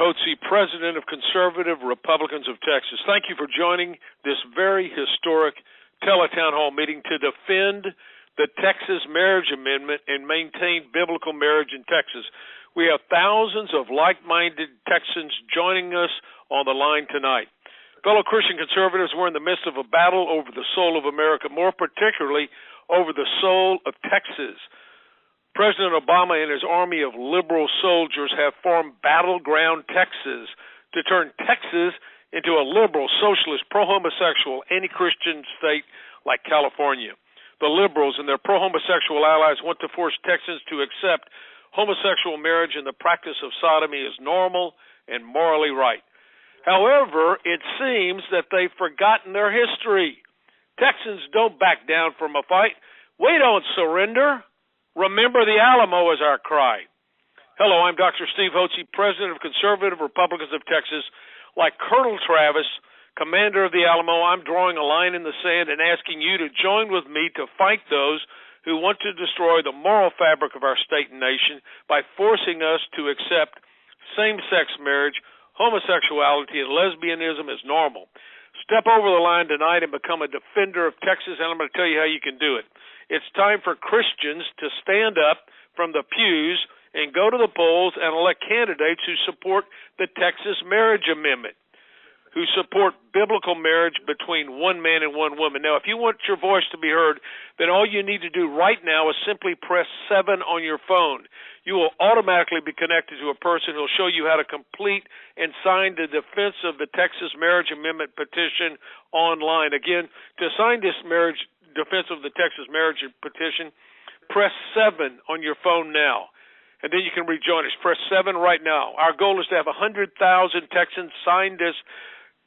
Hotze, President of Conservative Republicans of Texas. Thank you for joining this very historic Tele-Town Hall meeting to defend the Texas Marriage Amendment and maintain biblical marriage in Texas. We have thousands of like-minded Texans joining us on the line tonight. Fellow Christian conservatives, we're in the midst of a battle over the soul of America, more particularly over the soul of Texas. President Obama and his army of liberal soldiers have formed Battleground Texas to turn Texas into a liberal, socialist, pro-homosexual, anti-Christian state like California. The liberals and their pro-homosexual allies want to force Texans to accept homosexual marriage and the practice of sodomy as normal and morally right. However, it seems that they've forgotten their history. Texans don't back down from a fight. We don't surrender. Remember the Alamo is our cry. Hello, I'm Dr. Steve Hotze, President of Conservative Republicans of Texas. Like Colonel Travis, commander of the Alamo, I'm drawing a line in the sand and asking you to join with me to fight those who want to destroy the moral fabric of our state and nation by forcing us to accept same-sex marriage, homosexuality, and lesbianism as normal. Step over the line tonight and become a defender of Texas, and I'm going to tell you how you can do it. It's time for Christians to stand up from the pews and go to the polls and elect candidates who support the Texas Marriage Amendment, who support biblical marriage between one man and one woman. Now, if you want your voice to be heard, then all you need to do right now is simply press 7 on your phone. You will automatically be connected to a person who will show you how to complete and sign the defense of the Texas Marriage Amendment petition online. Again, to sign this defense of the Texas Marriage petition, press 7 on your phone now, and then you can rejoin us. Press 7 right now. Our goal is to have 100,000 Texans sign this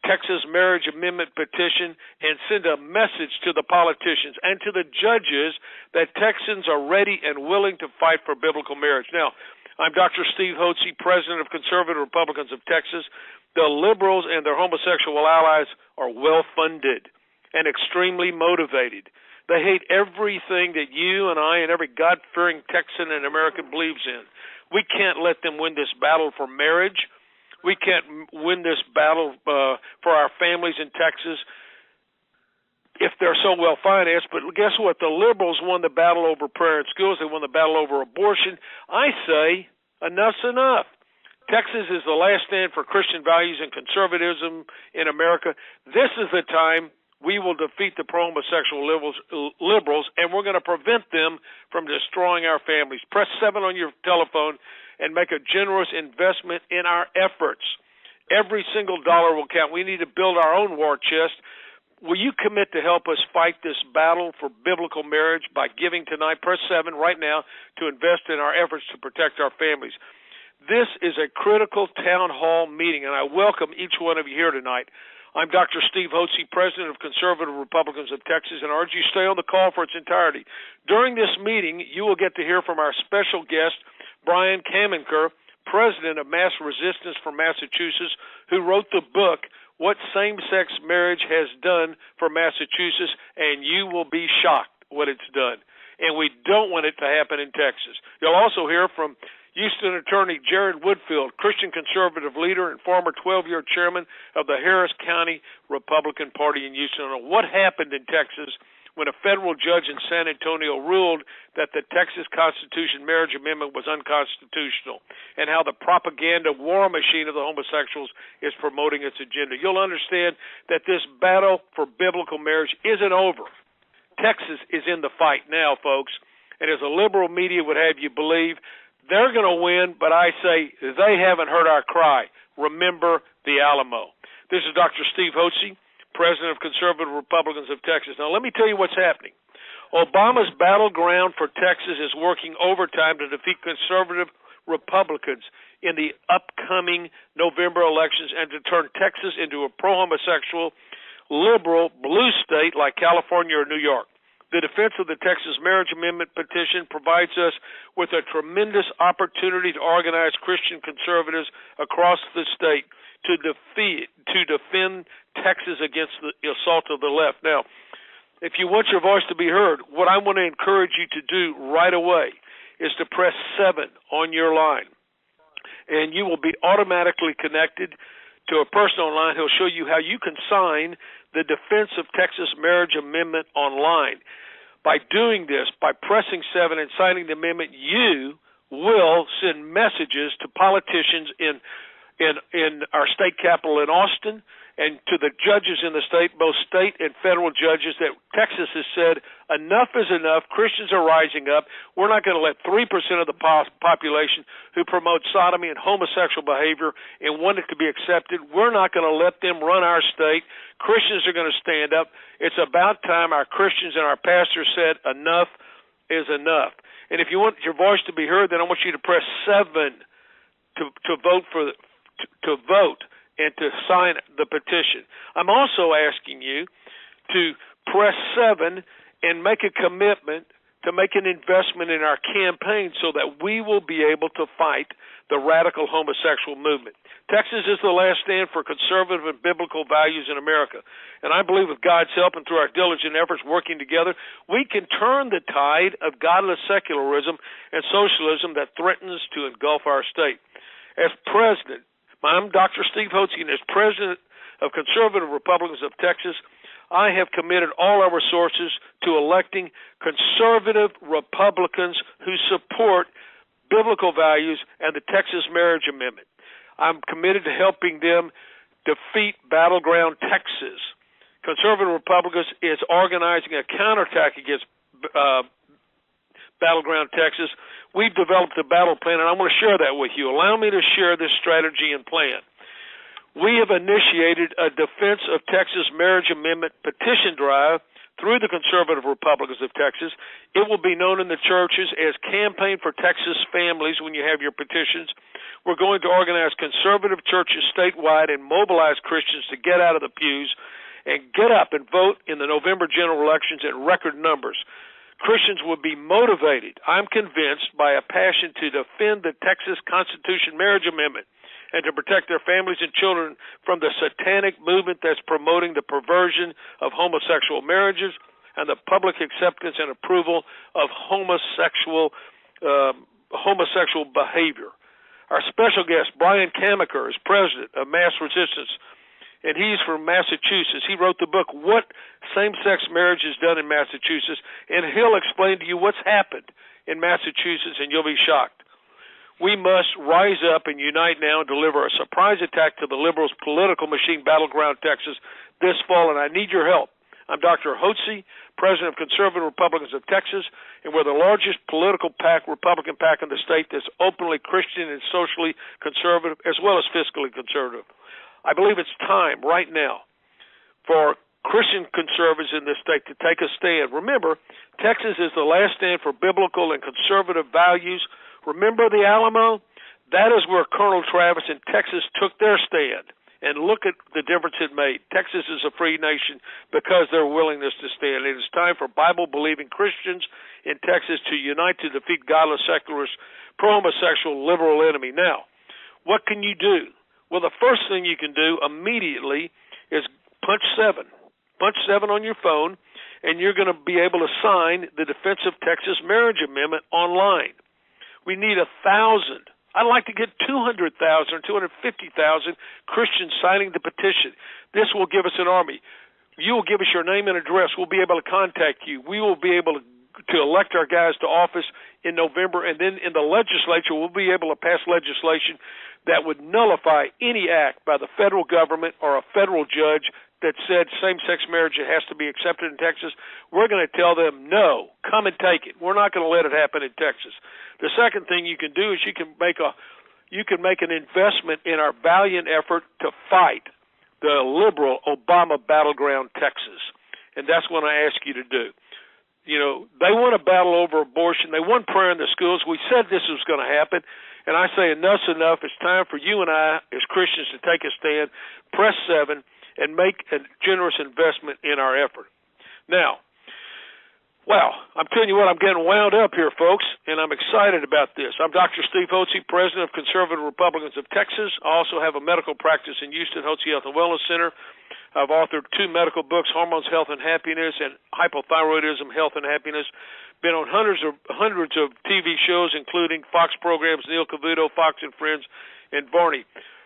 Texas Marriage Amendment petition and send a message to the politicians and to the judges that Texans are ready and willing to fight for biblical marriage. Now, I'm Dr. Steve Hotze, President of Conservative Republicans of Texas. The liberals and their homosexual allies are well-funded and extremely motivated. They hate everything that you and I and every God-fearing Texan and American believes in. We can't let them win this battle for marriage. We can't win this battle for our families in Texas if they're so well-financed. But guess what? The liberals won the battle over prayer in schools. They won the battle over abortion. I say enough's enough. Texas is the last stand for Christian values and conservatism in America. This is the time we will defeat the pro-homosexual liberals, and we're going to prevent them from destroying our families. Press 7 on your telephone and make a generous investment in our efforts. Every single dollar will count. We need to build our own war chest. Will you commit to help us fight this battle for biblical marriage by giving tonight? Press 7 right now to invest in our efforts to protect our families. This is a critical town hall meeting, and I welcome each one of you here tonight. I'm Dr. Steve Hotze, President of Conservative Republicans of Texas, and I urge you to stay on the call for its entirety. During this meeting, you will get to hear from our special guest, Brian Kamenker, President of Mass Resistance from Massachusetts, who wrote the book, What Same-Sex Marriage Has Done for Massachusetts, and you will be shocked what it's done. And we don't want it to happen in Texas. You'll also hear from Houston Attorney Jared Woodfield, Christian conservative leader and former 12-year chairman of the Harris County Republican Party in Houston, on what happened in Texas when a federal judge in San Antonio ruled that the Texas Constitution Marriage Amendment was unconstitutional, and how the propaganda war machine of the homosexuals is promoting its agenda. You'll understand that this battle for biblical marriage isn't over. Texas is in the fight now, folks, and as the liberal media would have you believe, they're going to win, but I say they haven't heard our cry. Remember the Alamo. This is Dr. Steve Hotze, President of Conservative Republicans of Texas. Now, let me tell you what's happening. Obama's battleground for Texas is working overtime to defeat conservative Republicans in the upcoming November elections and to turn Texas into a pro-homosexual, liberal, blue state like California or New York. The defense of the Texas Marriage Amendment petition provides us with a tremendous opportunity to organize Christian conservatives across the state to defend Texas against the assault of the left. Now, if you want your voice to be heard, what I want to encourage you to do right away is to press 7 on your line and you will be automatically connected to a person online who'll show you how you can sign the Defense of Texas Marriage Amendment online. By doing this, by pressing 7 and signing the amendment, you will send messages to politicians in our state capital in Austin, and to the judges in the state, both state and federal judges, that Texas has said enough is enough. Christians are rising up. We're not going to let 3% of the population who promote sodomy and homosexual behavior and want it to be accepted, we're not going to let them run our state. Christians are going to stand up. It's about time our Christians and our pastors said enough is enough. And if you want your voice to be heard, then I want you to press 7 to vote to vote and to sign the petition. I'm also asking you to press 7 and make a commitment to make an investment in our campaign so that we will be able to fight the radical homosexual movement. Texas is the last stand for conservative and biblical values in America. And I believe with God's help and through our diligent efforts working together, we can turn the tide of godless secularism and socialism that threatens to engulf our state. As president, I'm Dr. Steve Hotze, and as president of Conservative Republicans of Texas, I have committed all our resources to electing conservative Republicans who support biblical values and the Texas Marriage Amendment. I'm committed to helping them defeat Battleground Texas. Conservative Republicans is organizing a counterattack against Battleground Texas. We've developed a battle plan, and I want to share that with you. Allow me to share this strategy and plan. We have initiated a Defense of Texas Marriage Amendment petition drive through the Conservative Republicans of Texas. It will be known in the churches as Campaign for Texas Families when you have your petitions. We're going to organize conservative churches statewide and mobilize Christians to get out of the pews and get up and vote in the November general elections at record numbers. Christians will be motivated, I'm convinced, by a passion to defend the Texas Constitution Marriage Amendment and to protect their families and children from the satanic movement that's promoting the perversion of homosexual marriages and the public acceptance and approval of homosexual behavior. Our special guest, Brian Kamaker, is president of Mass Resistance, and he's from Massachusetts. He wrote the book, What Same-Sex Marriage is Done in Massachusetts, and he'll explain to you what's happened in Massachusetts, and you'll be shocked. We must rise up and unite now and deliver a surprise attack to the liberals' political machine, Battleground Texas, this fall, and I need your help. I'm Dr. Hotze, president of Conservative Republicans of Texas, and we're the largest political PAC, Republican PAC in the state that's openly Christian and socially conservative, as well as fiscally conservative. I believe it's time right now for Christian conservatives in this state to take a stand. Remember, Texas is the last stand for biblical and conservative values. Remember the Alamo? That is where Colonel Travis in Texas took their stand. And look at the difference it made. Texas is a free nation because of their willingness to stand. It is time for Bible-believing Christians in Texas to unite to defeat godless, secularist, pro-homosexual, liberal enemy. Now, what can you do? Well, the first thing you can do immediately is punch 7. Punch 7 on your phone, and you're going to be able to sign the Defense of Texas Marriage Amendment online. We need 1,000. I'd like to get 200,000 or 250,000 Christians signing the petition. This will give us an army. You will give us your name and address. We'll be able to contact you. We will be able to elect our guys to office in November, and then in the legislature we'll be able to pass legislation that would nullify any act by the federal government or a federal judge that said same-sex marriage has to be accepted in Texas. We're going to tell them, no, come and take it. We're not going to let it happen in Texas. The second thing you can do is you can make an investment in our valiant effort to fight the liberal Obama battleground Texas, and that's what I ask you to do. You know, they want to battle over abortion. They want prayer in the schools. We said this was going to happen, and I say enough's enough. It's time for you and I as Christians to take a stand, press 7, and make a generous investment in our effort. Now, wow, I'm telling you what, I'm getting wound up here, folks, and I'm excited about this. I'm Dr. Steve Hotze, president of Conservative Republicans of Texas. I also have a medical practice in Houston, Hotze Health and Wellness Center. I've authored 2 medical books, Hormones, Health, and Happiness, and Hypothyroidism, Health, and Happiness. Been on hundreds of TV shows, including Fox programs, Neil Cavuto, Fox and Friends, and Varney.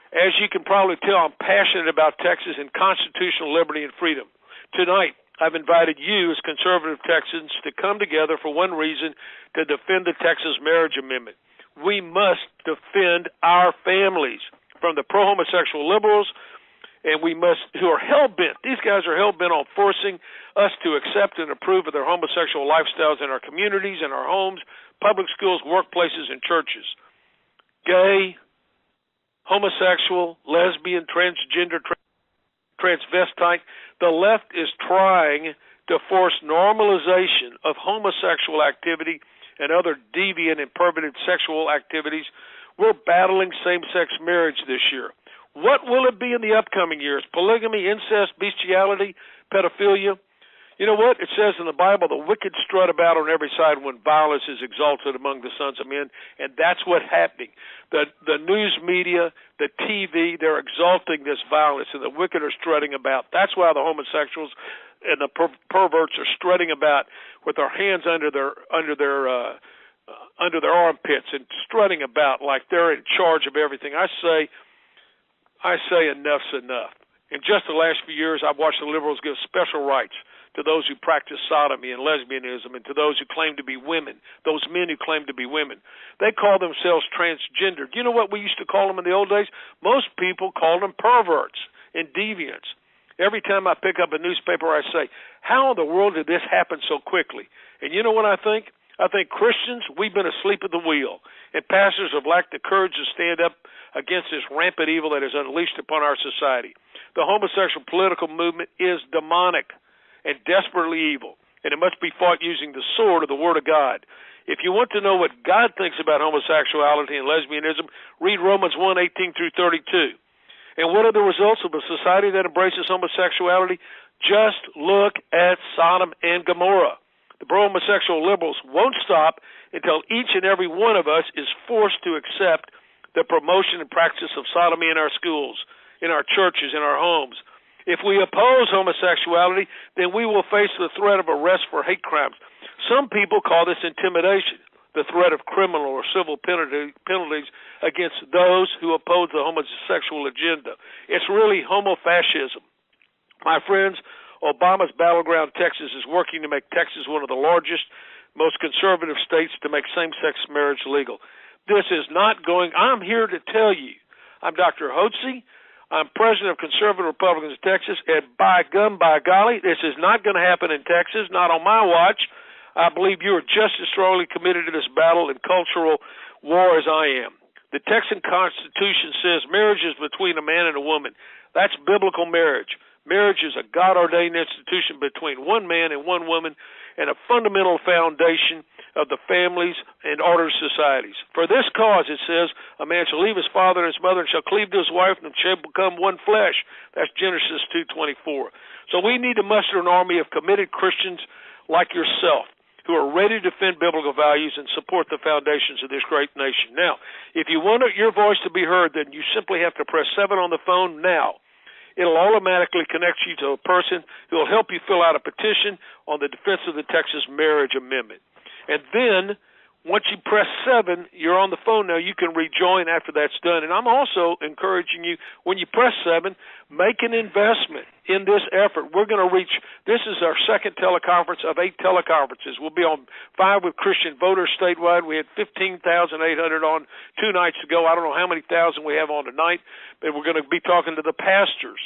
As you can probably tell, I'm passionate about Texas and constitutional liberty and freedom. Tonight, I've invited you as conservative Texans to come together for one reason, to defend the Texas Marriage Amendment. We must defend our families from the pro-homosexual liberals, and who are hell-bent. These guys are hell-bent on forcing us to accept and approve of their homosexual lifestyles in our communities, in our homes, public schools, workplaces, and churches. Gay, homosexual, lesbian, transgender, transvestite. The left is trying to force normalization of homosexual activity and other deviant and perverted sexual activities. We're battling same-sex marriage this year. What will it be in the upcoming years? Polygamy, incest, bestiality, pedophilia? You know what? It says in the Bible, the wicked strut about on every side when violence is exalted among the sons of men, and that's what's happening. The news media, the TV, they're exalting this violence, and the wicked are strutting about. That's why the homosexuals and the perverts are strutting about with their hands under their armpits and strutting about like they're in charge of everything. I say enough's enough. In just the last few years, I've watched the liberals give special rights to those who practice sodomy and lesbianism, and to those who claim to be women, those men who claim to be women. They call themselves transgender. Do you know what we used to call them in the old days? Most people called them perverts and deviants. Every time I pick up a newspaper, I say, how in the world did this happen so quickly? And you know what I think? I think Christians, we've been asleep at the wheel, and pastors have lacked the courage to stand up against this rampant evil that is unleashed upon our society. The homosexual political movement is demonic and desperately evil, and it must be fought using the sword of the Word of God. If you want to know what God thinks about homosexuality and lesbianism, read Romans 1:18 through 32. And what are the results of a society that embraces homosexuality? Just look at Sodom and Gomorrah. The pro-homosexual liberals won't stop until each and every one of us is forced to accept the promotion and practice of sodomy in our schools, in our churches, in our homes. If we oppose homosexuality, then we will face the threat of arrest for hate crimes. Some people call this intimidation, the threat of criminal or civil penalties against those who oppose the homosexual agenda. It's really homofascism. My friends, Obama's battleground Texas is working to make Texas one of the largest, most conservative states to make same-sex marriage legal. This is not going. I'm here to tell you. I'm Dr. Hotze. I'm president of Conservative Republicans of Texas, and by golly, this is not going to happen in Texas, not on my watch. I believe you are just as strongly committed to this battle and cultural war as I am. The Texan Constitution says marriage is between a man and a woman. That's biblical marriage. Marriage is a God-ordained institution between one man and one woman, and a fundamental foundation of the families and ordered societies. For this cause, it says, a man shall leave his father and his mother and shall cleave to his wife, and shall become one flesh. That's Genesis 2:24. So we need to muster an army of committed Christians like yourself who are ready to defend biblical values and support the foundations of this great nation. Now, if you want your voice to be heard, then you simply have to press 7 on the phone now. It'll automatically connect you to a person who will help you fill out a petition on the defense of the Texas Marriage Amendment. And then, once you press 7, you're on the phone now. You can rejoin after that's done. And I'm also encouraging you, when you press 7, make an investment in this effort. We're going to reach, this is our second teleconference of 8 teleconferences. We'll be on 5 with Christian voters statewide. We had 15,800 on 2 nights ago. I don't know how many thousand we have on tonight, but we're going to be talking to the pastors.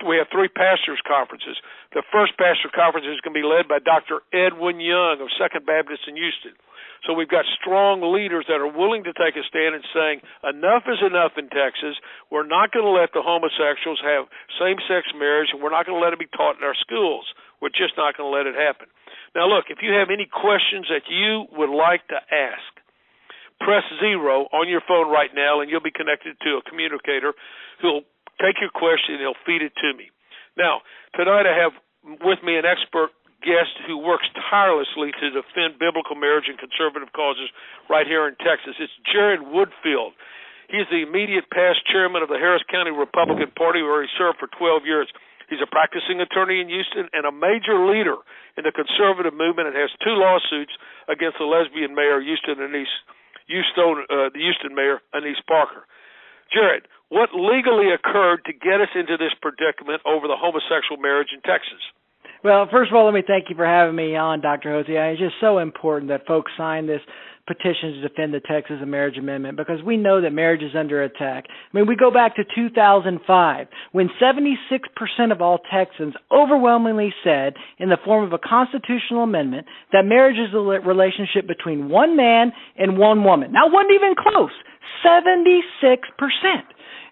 We have 3 pastors' conferences. The first pastor conference is going to be led by Dr. Edwin Young of Second Baptist in Houston. So we've got strong leaders that are willing to take a stand and saying, enough is enough in Texas. We're not going to let the homosexuals have same-sex marriage, and we're not going to let it be taught in our schools. We're just not going to let it happen. Now, look, if you have any questions that you would like to ask, press 0 on your phone right now, and you'll be connected to a communicator who'll take your question and he'll feed it to me. Now, tonight I have with me an expert guest who works tirelessly to defend biblical marriage and conservative causes right here in Texas. It's Jared Woodfield. He's the immediate past chairman of the Harris County Republican Party, where he served for 12 years. He's a practicing attorney in Houston and a major leader in the conservative movement, and has 2 lawsuits against the lesbian mayor, the Houston mayor, Anise Parker. Jared, what legally occurred to get us into this predicament over the homosexual marriage in Texas? Well, first of all, let me thank you for having me on, Dr. Hotze. It's just so important that folks sign this petition to defend the Texas Marriage Amendment because we know that marriage is under attack. I mean, we go back to 2005 when 76% of all Texans overwhelmingly said in the form of a constitutional amendment that marriage is a relationship between one man and one woman. Now, it wasn't even close. 76%.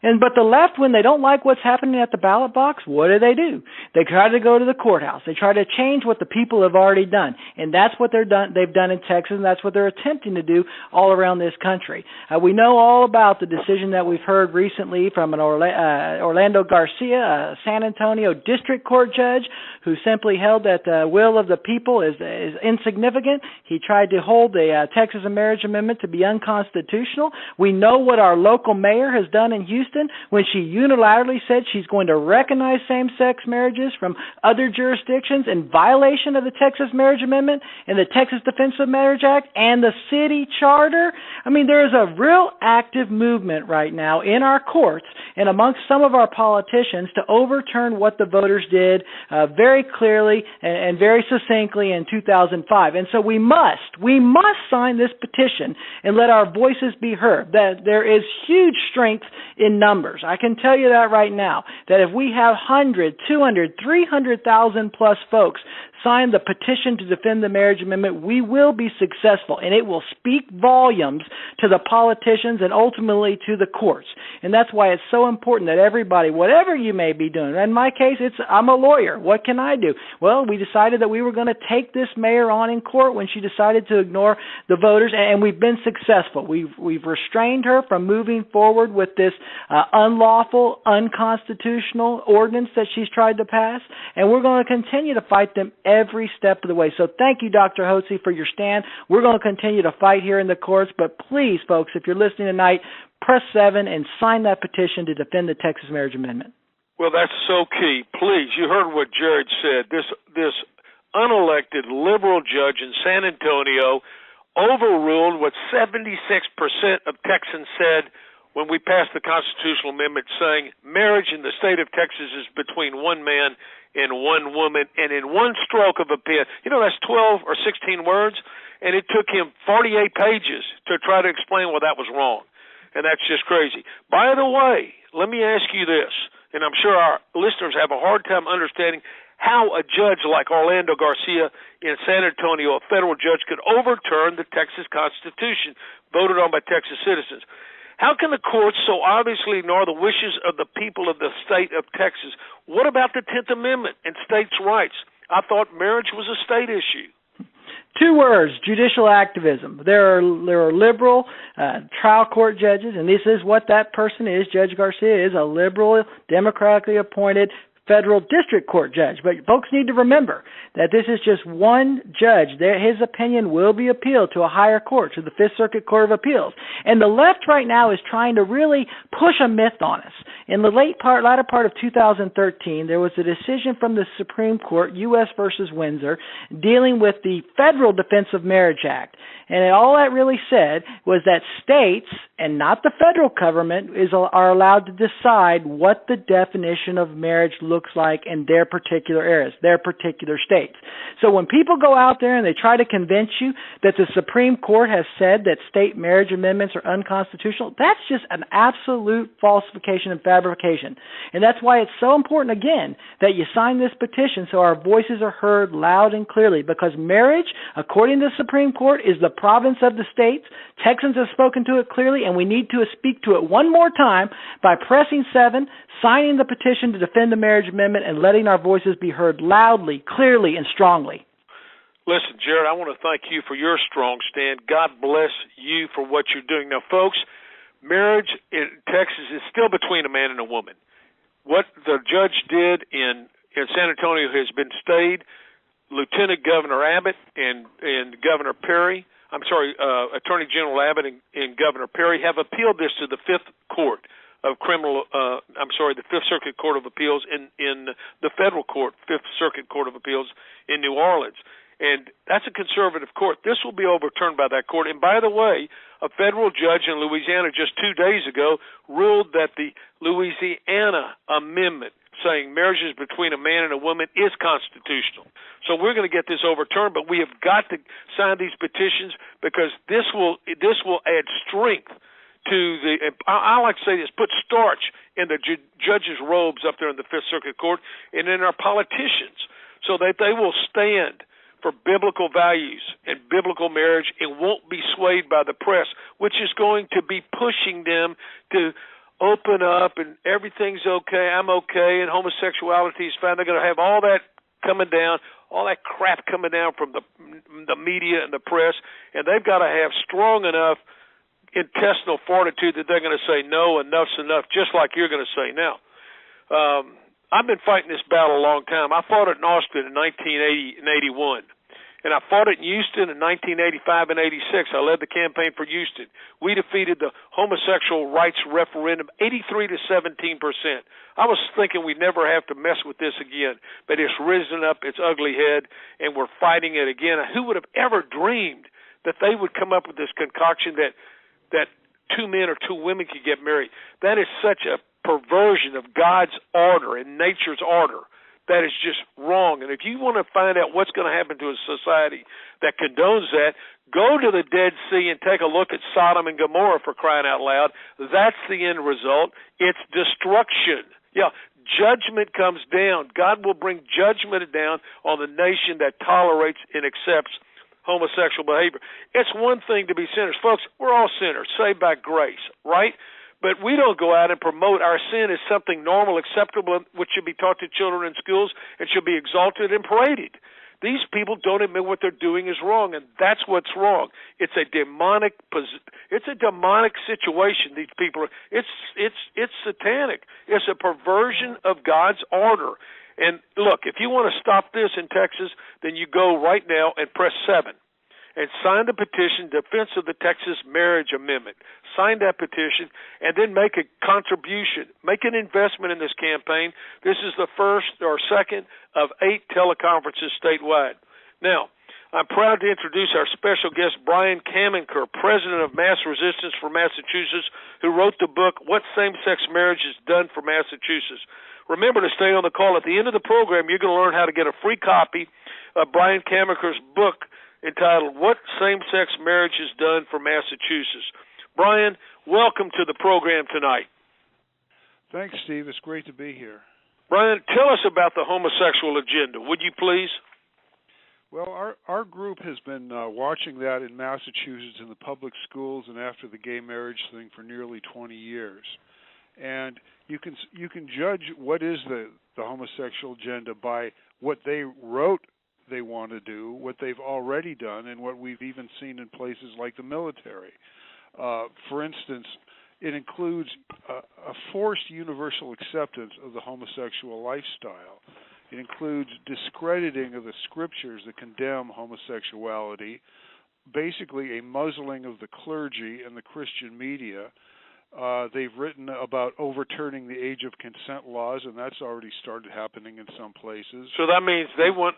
But the left, when they don't like what's happening at the ballot box, what do? They try to go to the courthouse. They try to change what the people have already done. And that's what they've done in Texas, and that's what they're attempting to do all around this country. We know all about the decision that we've heard recently from an Orlando Garcia, a San Antonio District Court judge, who simply held that the will of the people is insignificant. He tried to hold the Texas Marriage Amendment to be unconstitutional. We know what our local mayor has done in Houston when she unilaterally said she's going to recognize same-sex marriages from other jurisdictions in violation of the Texas Marriage Amendment and the Texas Defense of Marriage Act and the city charter. I mean, there is a real active movement right now in our courts and amongst some of our politicians to overturn what the voters did very clearly and very succinctly in 2005. And so we must sign this petition and let our voices be heard. That there is huge strength in numbers. I can tell you that right now, that if we have 100, 200, 300,000 plus folks sign the petition to defend the marriage amendment, we will be successful, and it will speak volumes to the politicians and ultimately to the courts. And that's why it's so important that everybody, whatever you may be doing, in my case, I'm a lawyer. What can I do? Well, we decided that we were going to take this mayor on in court when she decided to ignore the voters, and we've been successful. We've restrained her from moving forward with this unlawful, unconstitutional ordinance that she's tried to pass, and we're going to continue to fight them every step of the way. So thank you, Dr. Hotze, for your stand. We're going to continue to fight here in the courts, but please, folks, if you're listening tonight, press 7 and sign that petition to defend the Texas Marriage Amendment. Well, that's so key. Please, you heard what Jared said. This unelected liberal judge in San Antonio overruled what 76% of Texans said when we passed the constitutional amendment saying marriage in the state of Texas is between one man and one woman, and in one stroke of a pen. You know, that's 12 or 16 words, and it took him 48 pages to try to explain why that was wrong. And that's just crazy. By the way, let me ask you this, and I'm sure our listeners have a hard time understanding how a judge like Orlando Garcia in San Antonio, a federal judge, could overturn the Texas Constitution voted on by Texas citizens. How can the courts so obviously ignore the wishes of the people of the state of Texas? What about the 10th Amendment and states' rights? I thought marriage was a state issue. 2 words, judicial activism. There are liberal trial court judges, and this is what that person is. Judge Garcia is a liberal, democratically appointed federal district court judge. But folks need to remember that this is just one judge. His opinion will be appealed to a higher court, to the Fifth Circuit Court of Appeals. And the left right now is trying to really push a myth on us. In the latter part of 2013, there was a decision from the Supreme Court, U.S. versus Windsor, dealing with the Federal Defense of Marriage Act. And all that really said was that states, and not the federal government, are allowed to decide what the definition of marriage looks like in their particular areas, their particular states. So when people go out there and they try to convince you that the Supreme Court has said that state marriage amendments are unconstitutional, that's just an absolute falsification and fabrication. And that's why it's so important, again, that you sign this petition so our voices are heard loud and clearly, because marriage, according to the Supreme Court, is the province of the states. Texans have spoken to it clearly, and we need to speak to it one more time by pressing 7, signing the petition to defend the marriage amendment, and letting our voices be heard loudly, clearly, and strongly. Listen, Jared, I want to thank you for your strong stand. God bless you for what you're doing. Now, folks, marriage in Texas is still between a man and a woman. What the judge did in San Antonio has been stayed. Lieutenant Governor Abbott and Governor Perry, Attorney General Abbott and Governor Perry have appealed this to the Fifth Court of the Fifth Circuit Court of Appeals in the federal court, Fifth Circuit Court of Appeals in New Orleans. And that's a conservative court. This will be overturned by that court. And by the way, a federal judge in Louisiana just 2 days ago ruled that the Louisiana amendment saying marriages between a man and a woman is constitutional. So we're going to get this overturned, but we have got to sign these petitions because this will add strength to the, I like to say this, put starch in the judges' robes up there in the Fifth Circuit Court and in our politicians so that they will stand for biblical values and biblical marriage and won't be swayed by the press, which is going to be pushing them to open up and everything's okay, I'm okay, and homosexuality is fine. They're going to have all that coming down, all that crap coming down from the media and the press, and they've got to have strong enough intestinal fortitude that they're going to say, no, enough's enough, just like you're going to say now. I've been fighting this battle a long time. I fought it in Austin in 1980 and 81. And I fought it in Houston in 1985 and 86. I led the campaign for Houston. We defeated the homosexual rights referendum 83 to 17%. I was thinking we'd never have to mess with this again, but it's risen up its ugly head, and we're fighting it again. Who would have ever dreamed that they would come up with this concoction that two men or two women could get married? That is such a perversion of God's order and nature's order. That is just wrong. And if you want to find out what's going to happen to a society that condones that, go to the Dead Sea and take a look at Sodom and Gomorrah, for crying out loud. That's the end result. It's destruction. Yeah, judgment comes down. God will bring judgment down on the nation that tolerates and accepts homosexual behavior. It's one thing to be sinners. Folks, we're all sinners, saved by grace, right? But we don't go out and promote our sin as something normal, acceptable, which should be taught to children in schools and should be exalted and paraded. These people don't admit what they're doing is wrong, and that's what's wrong. It's a demonic situation. These people are, it's satanic. It's a perversion of God's order. And look, if you want to stop this in Texas, then you go right now and press 7. And sign the petition, Defense of the Texas Marriage Amendment. Sign that petition, and then make a contribution. Make an investment in this campaign. This is the first or second of 8 teleconferences statewide. Now, I'm proud to introduce our special guest, Brian Kamenker, president of Mass Resistance for Massachusetts, who wrote the book, What Same-Sex Marriage Has Done for Massachusetts. Remember to stay on the call. At the end of the program, you're going to learn how to get a free copy of Brian Kamenker's book, entitled What Same-Sex Marriage Has Done for Massachusetts. Brian, welcome to the program tonight. Thanks, Steve. It's great to be here. Brian, tell us about the homosexual agenda, would you please? Well, our group has been watching that in Massachusetts in the public schools and after the gay marriage thing for nearly 20 years. And you can judge what is the homosexual agenda by what they wrote they want to do, what they've already done, and what we've even seen in places like the military. For instance, it includes a forced universal acceptance of the homosexual lifestyle. It includes discrediting of the scriptures that condemn homosexuality, basically a muzzling of the clergy and the Christian media. They've written about overturning the age of consent laws, and that's already started happening in some places. So that means they want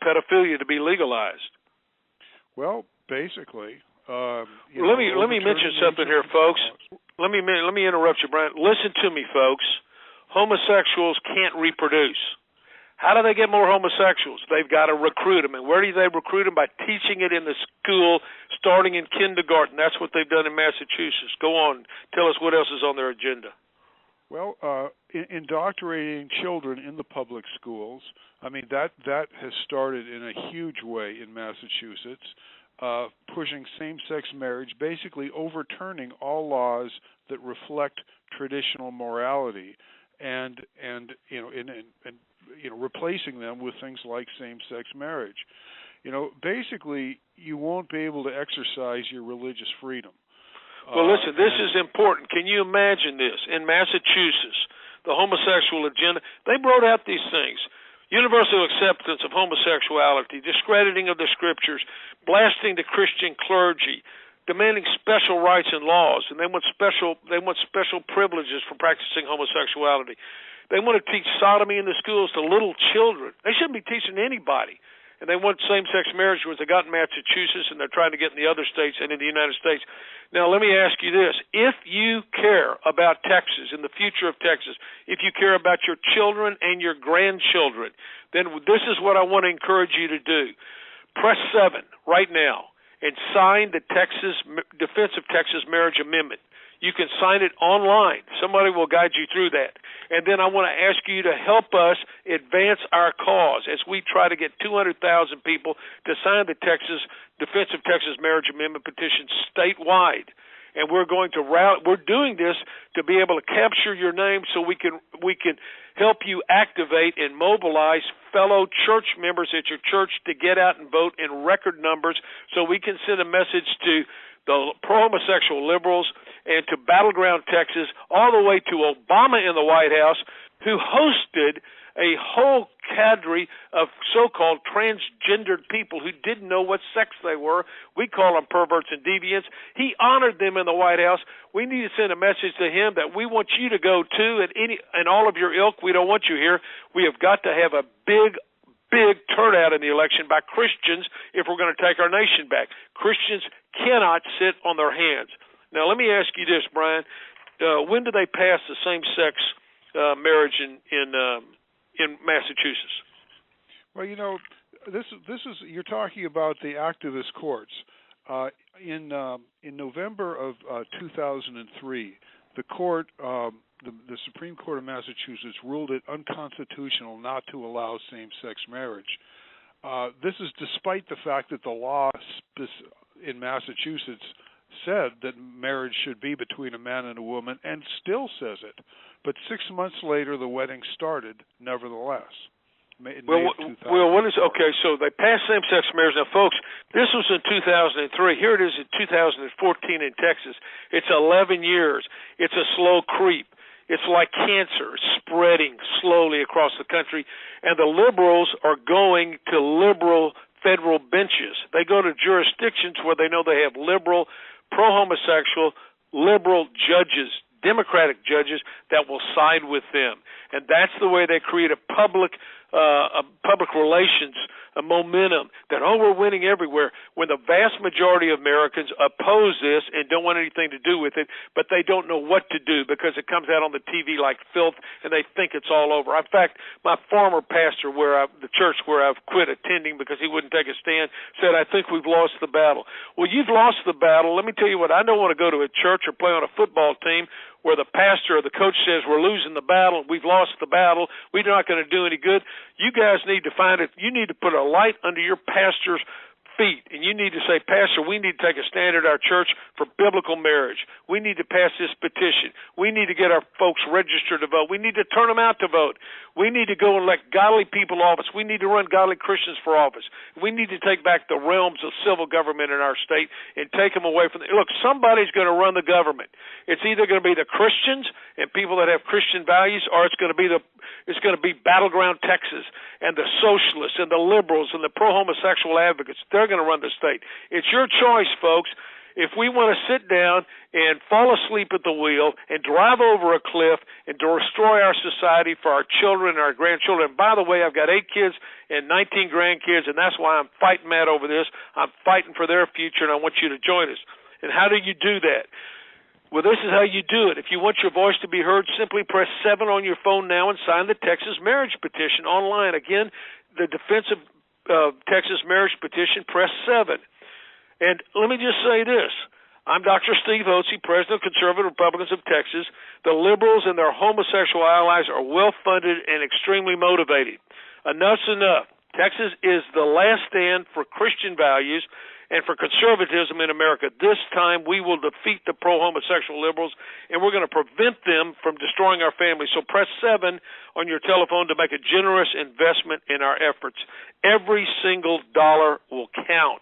pedophilia to be legalized. Well, basically. Let me mention something here, folks. Let me interrupt you, Brian. Listen to me, folks. Homosexuals can't reproduce. How do they get more homosexuals? They've got to recruit them. And where do they recruit them? By teaching it in the school, starting in kindergarten. That's what they've done in Massachusetts. Go on. Tell us what else is on their agenda. Well, indoctrinating children in the public schools, I mean, that has started in a huge way in Massachusetts, pushing same-sex marriage, basically overturning all laws that reflect traditional morality and replacing them with things like same-sex marriage. Basically, you won't be able to exercise your religious freedom. Well, listen, this is important. Can you imagine this? In Massachusetts, the homosexual agenda, they wrote out these things. Universal acceptance of homosexuality, discrediting of the scriptures, blasting the Christian clergy, demanding special rights and laws, and they want special privileges for practicing homosexuality. They want to teach sodomy in the schools to little children. They shouldn't be teaching anybody. and they want same-sex marriage, which they got in Massachusetts, and they're trying to get in the other states and in the United States. Now, let me ask you this. If you care about Texas and the future of Texas, if you care about your children and your grandchildren, then this is what I want to encourage you to do. Press 7 right now and sign the Defense of Texas Marriage Amendment. You can sign it online. Somebody will guide you through that. And then I want to ask you to help us advance our cause as we try to get 200,000 people to sign the Defense of Texas Marriage Amendment petition statewide. And we're going to we're doing this to be able to capture your name so we can help you activate and mobilize fellow church members at your church to get out and vote in record numbers so we can send a message to the pro-homosexual liberals and to battleground Texas, all the way to Obama in the White House, who hosted a whole cadre of so-called transgendered people who didn't know what sex they were. We call them perverts and deviants. He honored them in the White House. We need to send a message to him that we want you to go too, and all of your ilk. We don't want you here. We have got to have a big turnout in the election by Christians if we're going to take our nation back. Christians cannot sit on their hands. Now, let me ask you this, Brian. When did they pass the same-sex marriage in Massachusetts? Well, this is you're talking about the activist courts. In November of 2003, the court, the Supreme Court of Massachusetts, ruled it unconstitutional not to allow same-sex marriage. This is despite the fact that the law in Massachusetts said that marriage should be between a man and a woman, and still says it. But 6 months later, the wedding started, nevertheless. Okay, so they passed same-sex marriage. Now, folks, this was in 2003. Here it is in 2014 in Texas. It's 11 years. It's a slow creep. It's like cancer spreading slowly across the country, and the liberals are going to liberal federal benches. They go to jurisdictions where they know they have liberal, pro-homosexual, liberal judges, Democratic judges that will side with them. And that's the way they create a public relations, a momentum that, we're winning everywhere, when the vast majority of Americans oppose this and don't want anything to do with it, but they don't know what to do because it comes out on the TV like filth and they think it's all over. In fact, my former pastor, the church where I've quit attending because he wouldn't take a stand, said, I think we've lost the battle. Well, you've lost the battle. Let me tell you what, I don't want to go to a church or play on a football team where the pastor or the coach says we're losing the battle, we've lost the battle, we're not going to do any good. You guys need to find it. You need to put a light under your pastor's feet, and you need to say, Pastor, we need to take a stand at our church for biblical marriage. We need to pass this petition. We need to get our folks registered to vote. We need to turn them out to vote. We need to go and elect godly people office. We need to run godly Christians for office. We need to take back the realms of civil government in our state and take them away from Look, somebody's going to run the government. It's either going to be the Christians and people that have Christian values, or it's going to be battleground Texas and the socialists and the liberals and the pro-homosexual advocates. They're going to run the state. It's your choice, folks. If we want to sit down and fall asleep at the wheel and drive over a cliff and destroy our society for our children and our grandchildren. And by the way, I've got 8 kids and 19 grandkids, and that's why I'm fighting mad over this. I'm fighting for their future, and I want you to join us. And how do you do that? Well, this is how you do it. If you want your voice to be heard, simply press 7 on your phone now and sign the Texas Marriage Petition online. Again, the Defense of Texas Marriage Petition, press 7. And let me just say this. I'm Dr. Steve Hotze, President of Conservative Republicans of Texas. The liberals and their homosexual allies are well-funded and extremely motivated. Enough's enough. Texas is the last stand for Christian values and for conservatism in America. This time we will defeat the pro-homosexual liberals, and we're going to prevent them from destroying our families. So press 7 on your telephone to make a generous investment in our efforts. Every single dollar will count.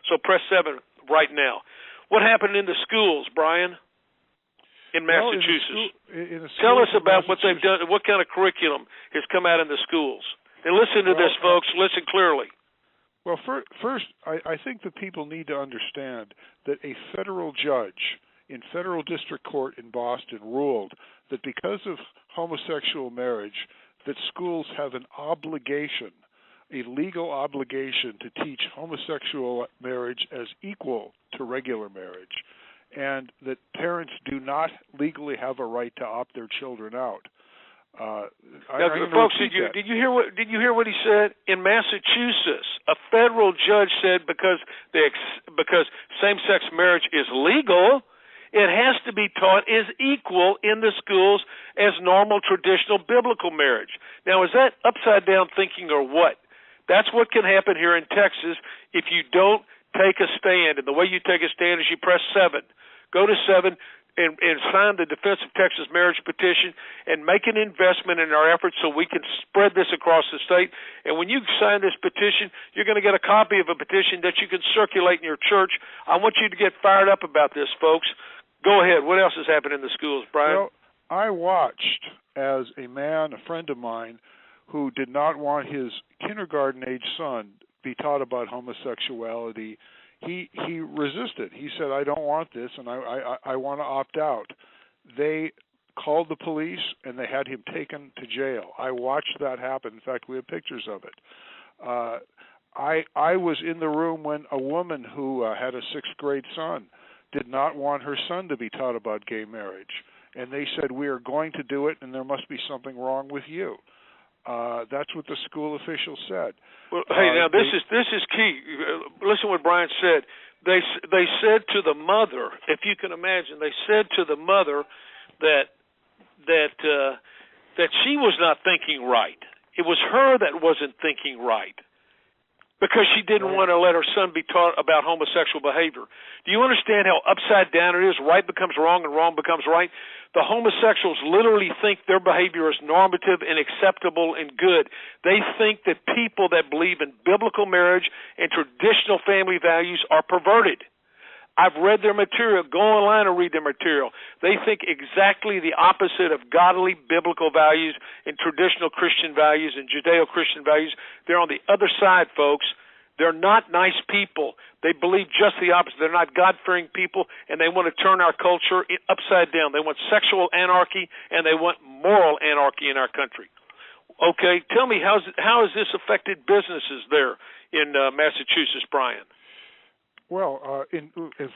So press 7 right now. What happened in the schools, Brian, in Massachusetts? Tell us about what they've done, what kind of curriculum has come out in the schools. And listen to this, folks. Listen clearly. Well, first, I think that people need to understand that a federal judge in federal district court in Boston ruled that because of homosexual marriage, that schools have an obligation a legal obligation to teach homosexual marriage as equal to regular marriage, and that parents do not legally have a right to opt their children out. Folks, did you hear what he said? In Massachusetts, a federal judge said because same-sex marriage is legal, it has to be taught as equal in the schools as normal traditional biblical marriage. Now, is that upside down thinking or what? That's what can happen here in Texas if you don't take a stand. And the way you take a stand is you press 7. Go to 7 and sign the Defense of Texas Marriage Petition and make an investment in our efforts so we can spread this across the state. And when you sign this petition, you're going to get a copy of a petition that you can circulate in your church. I want you to get fired up about this, folks. Go ahead. What else has happened in the schools, Brian? Well, I watched as a man, a friend of mine, who did not want his kindergarten-age son be taught about homosexuality. He resisted. He said, "I don't want this, and I want to opt out." They called the police, and they had him taken to jail. I watched that happen. In fact, we have pictures of it. I was in the room when a woman who had a 6th-grade son did not want her son to be taught about gay marriage. And they said, "We are going to do it, and there must be something wrong with you." That's what the school officials said. Well, hey, now this is key. Listen to what Brian said. They said to the mother, if you can imagine, they said to the mother that she was not thinking right. It was her that wasn't thinking right, because she didn't want to let her son be taught about homosexual behavior. Do you understand how upside down it is? Right becomes wrong and wrong becomes right. The homosexuals literally think their behavior is normative and acceptable and good. They think that people that believe in biblical marriage and traditional family values are perverted. I've read their material. Go online and read their material. They think exactly the opposite of godly biblical values and traditional Christian values and Judeo-Christian values. They're on the other side, folks. They're not nice people. They believe just the opposite. They're not God-fearing people, and they want to turn our culture upside down. They want sexual anarchy, and they want moral anarchy in our country. Okay, tell me, how has this affected businesses there in Massachusetts, Brian? Well,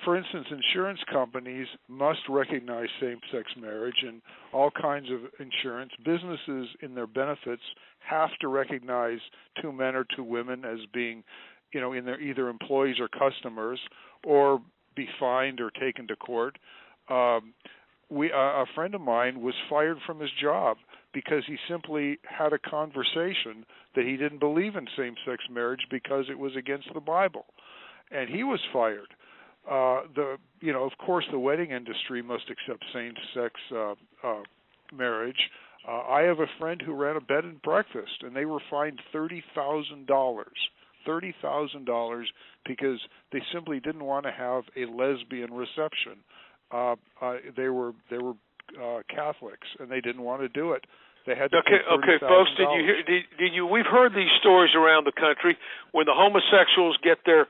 for instance, insurance companies must recognize same-sex marriage and all kinds of insurance. Businesses in their benefits have to recognize 2 men or 2 women as being, in their either employees or customers, or be fined or taken to court. A friend of mine was fired from his job because he simply had a conversation that he didn't believe in same-sex marriage because it was against the Bible. And he was fired. Of course, the wedding industry must accept same-sex marriage. I have a friend who ran a bed and breakfast, and they were fined $30,000 because they simply didn't want to have a lesbian reception. They were Catholics, and they didn't want to do it. They had to pay $30,000. Okay, folks. Did you? We've heard these stories around the country when the homosexuals get their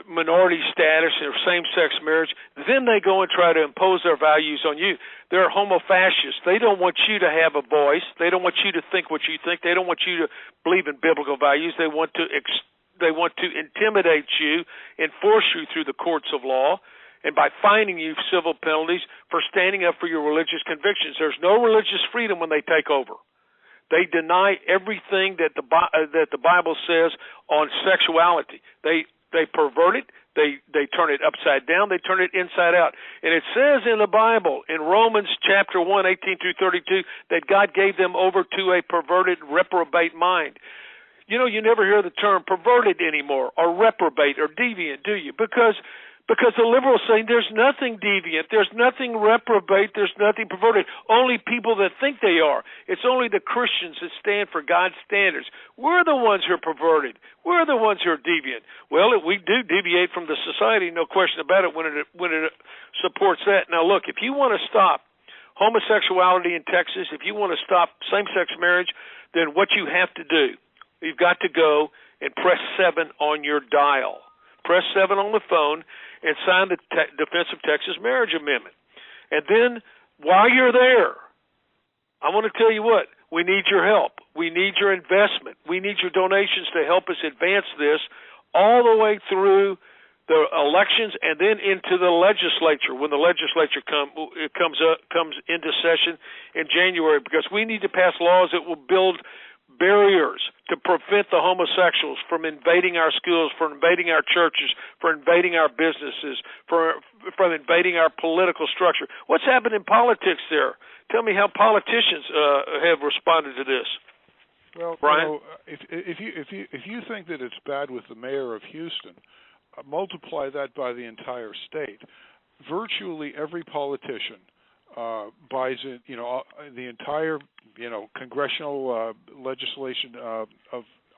minority status or same-sex marriage, then they go and try to impose their values on you. They're homo-fascists. They don't want you to have a voice. They don't want you to think what you think. They don't want you to believe in biblical values. They want to intimidate you and force you through the courts of law, and by fining you civil penalties for standing up for your religious convictions. There's no religious freedom when they take over. They deny everything that the Bible says on sexuality. They pervert it, they turn it upside down, they turn it inside out. And it says in the Bible, in Romans chapter 1, 18 through 32, that God gave them over to a perverted, reprobate mind. You never hear the term perverted anymore, or reprobate, or deviant, do you? Because the liberals say there's nothing deviant, there's nothing reprobate, there's nothing perverted. Only people that think they are. It's only the Christians that stand for God's standards. We're the ones who are perverted. We're the ones who are deviant. Well, we do deviate from the society, no question about it, when it supports that. Now, look, if you want to stop homosexuality in Texas, if you want to stop same-sex marriage, then what you have to do, you've got to go and press 7 on your dial. Press 7 on the phone and sign the Defense of Texas Marriage Amendment. And then, while you're there, I want to tell you what, we need your help. We need your investment. We need your donations to help us advance this all the way through the elections and then into the legislature when the legislature comes into session in January, because we need to pass laws that will build barriers to prevent the homosexuals from invading our schools, from invading our churches, from invading our businesses, from invading our political structure. What's happened in politics there? Tell me how politicians have responded to this. Well, Brian? if you think that it's bad with the mayor of Houston, multiply that by the entire state. Virtually every politician buys in. The entire congressional legislation of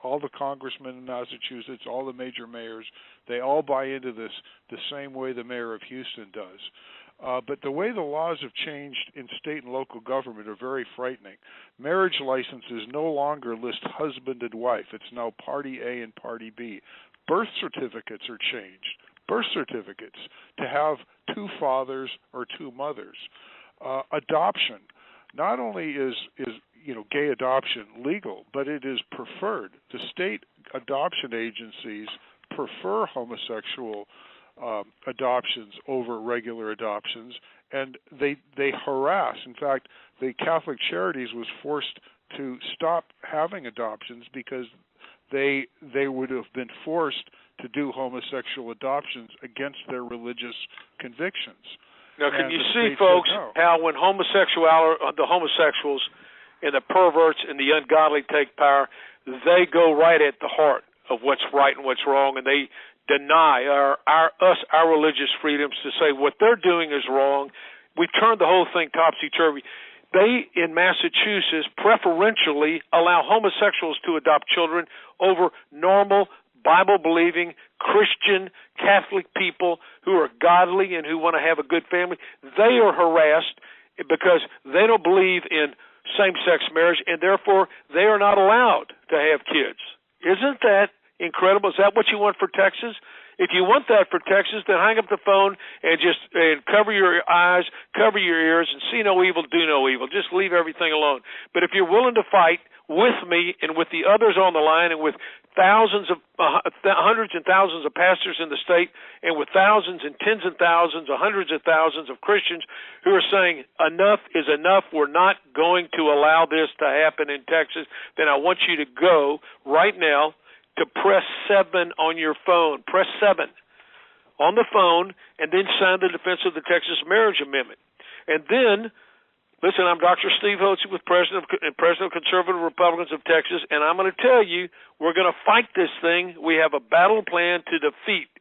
all the congressmen in Massachusetts, all the major mayors, they all buy into this the same way the mayor of Houston does. But the way the laws have changed in state and local government are very frightening. Marriage licenses no longer list husband and wife. It's now Party A and Party B. Birth certificates are changed. Birth certificates to have two fathers or two mothers. Adoption. Not only is gay adoption legal, but it is preferred. The state adoption agencies prefer homosexual adoptions over regular adoptions, and they harass. In fact, the Catholic Charities was forced to stop having adoptions because they would have been forced to do homosexual adoptions against their religious convictions. Now, can you see, folks, how when the homosexuals and the perverts and the ungodly take power, they go right at the heart of what's right and what's wrong, and they deny our religious freedoms to say what they're doing is wrong. We've turned the whole thing topsy-turvy. They, in Massachusetts, preferentially allow homosexuals to adopt children over normal, Bible-believing, Christian, Catholic people who are godly and who want to have a good family. They are harassed because they don't believe in same-sex marriage, and therefore they are not allowed to have kids. Isn't that incredible? Is that what you want for Texas? If you want that for Texas, then hang up the phone and just cover your eyes, cover your ears, and see no evil, do no evil. Just leave everything alone. But if you're willing to fight with me and with the others on the line and with hundreds and thousands of pastors in the state and with thousands and tens of thousands or hundreds of thousands of Christians who are saying enough is enough, we're not going to allow this to happen in Texas, then I want you to go right now to press 7 on your phone. Press 7 on the phone and then sign the defense of the Texas Marriage Amendment. And then, listen, I'm Dr. Steve Hotze with President of Conservative Republicans of Texas, and I'm going to tell you we're going to fight this thing. We have a battle plan to defeat.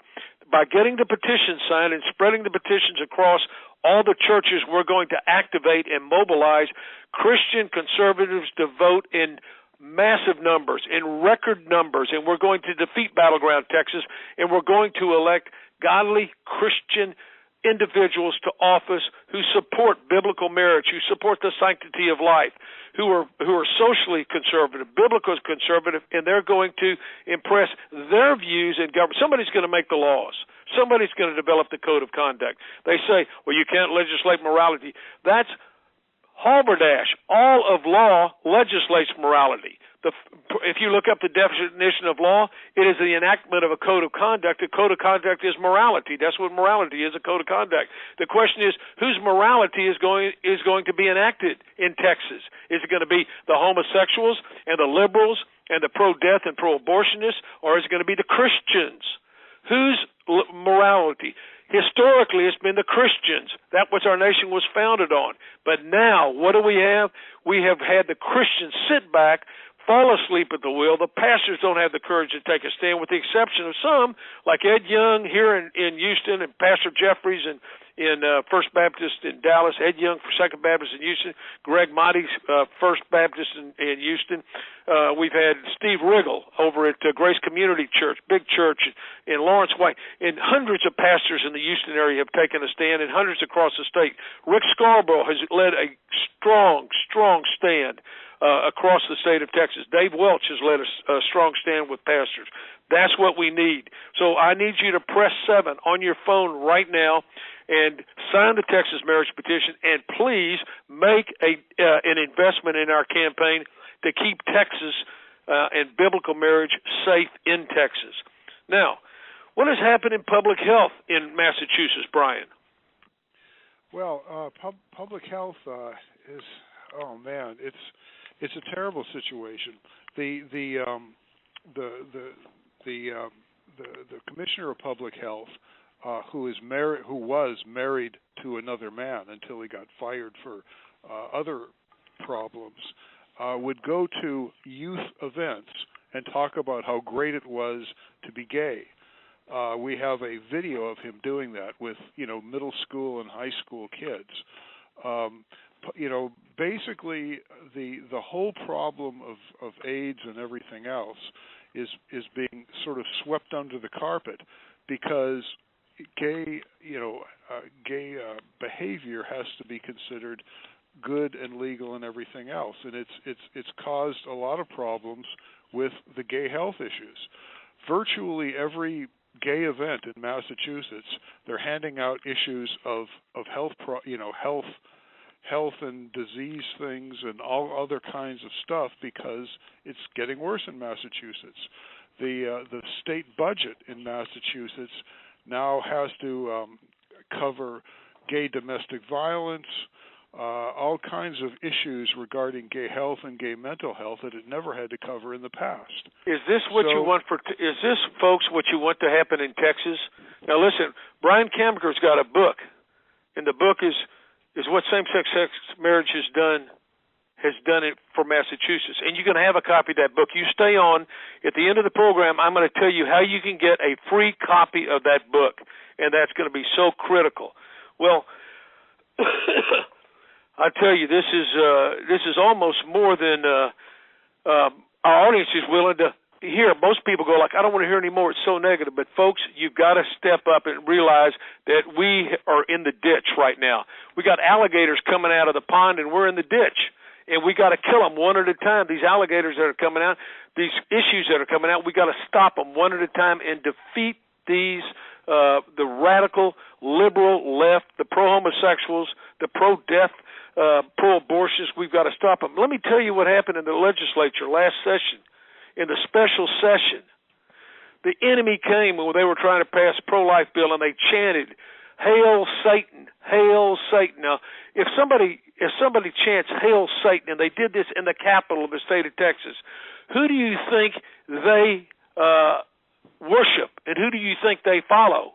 By getting the petition signed and spreading the petitions across all the churches, we're going to activate and mobilize Christian conservatives to vote in massive numbers, in record numbers, and we're going to defeat Battleground Texas, and we're going to elect godly Christian individuals to office who support biblical marriage, who support the sanctity of life, who are socially conservative, biblical conservative, and they're going to impress their views in government. Somebody's going to make the laws. Somebody's going to develop the code of conduct. They say, well, you can't legislate morality. That's Halberdash. All of law legislates morality. If you look up the definition of law, it is the enactment of a code of conduct. A code of conduct is morality. That's what morality is, a code of conduct. The question is, whose morality is going to be enacted in Texas? Is it going to be the homosexuals and the liberals and the pro-death and pro-abortionists, or is it going to be the Christians? Whose morality? Historically, it's been the Christians. That was our nation was founded on. But now, what do we have? We have had the Christians sit back, fall asleep at the wheel. The pastors don't have the courage to take a stand, with the exception of some, like Ed Young here in Houston and Pastor Jeffries in First Baptist in Dallas, Ed Young for Second Baptist in Houston, Greg Motti, First Baptist in Houston. We've had Steve Riggle over at Grace Community Church, big church in Lawrence White, and hundreds of pastors in the Houston area have taken a stand, and hundreds across the state. Rick Scarborough has led a strong stand across the state of Texas. Dave Welch has led a strong stand with pastors. That's what we need. So I need you to press 7 on your phone right now and sign the Texas marriage petition, and please make an investment in our campaign. to keep Texas and biblical marriage safe in Texas. Now, what has happened in public health in Massachusetts, Brian? Well, public health is, oh man, it's a terrible situation. The commissioner of public health, who was married to another man until he got fired for other problems, would go to youth events and talk about how great it was to be gay. We have a video of him doing that with, middle school and high school kids. Basically the whole problem of AIDS and everything else is being sort of swept under the carpet because gay behavior has to be considered good and legal and everything else, and it's caused a lot of problems with the gay health issues. Virtually every gay event in Massachusetts, they're handing out issues of health and disease things and all other kinds of stuff because it's getting worse in Massachusetts. The state budget in Massachusetts now has to cover gay domestic violence, all kinds of issues regarding gay health and gay mental health that it never had to cover in the past. Is this what you want is this, folks, what you want to happen in Texas? Now listen, Brian Kamker's got a book, and the book is what same-sex marriage has done it for Massachusetts. And you're going to have a copy of that book. You stay on. At the end of the program, I'm going to tell you how you can get a free copy of that book, and that's going to be so critical. Well, I tell you, this is almost more than our audience is willing to hear. Most people go like, I don't want to hear anymore. It's so negative. But folks, you've got to step up and realize that we are in the ditch right now. We got alligators coming out of the pond, and we're in the ditch. And we got to kill them one at a time. These alligators that are coming out, these issues that are coming out, we got to stop them one at a time and defeat these the radical, liberal left, the pro-homosexuals, the pro-death, pro-abortionists. We've got to stop them. Let me tell you what happened in the legislature last session, in the special session. The enemy came when they were trying to pass a pro-life bill, and they chanted, "Hail Satan! Hail Satan!" Now, if somebody chants "Hail Satan," and they did this in the capital of the state of Texas, who do you think they worship, and who do you think they follow?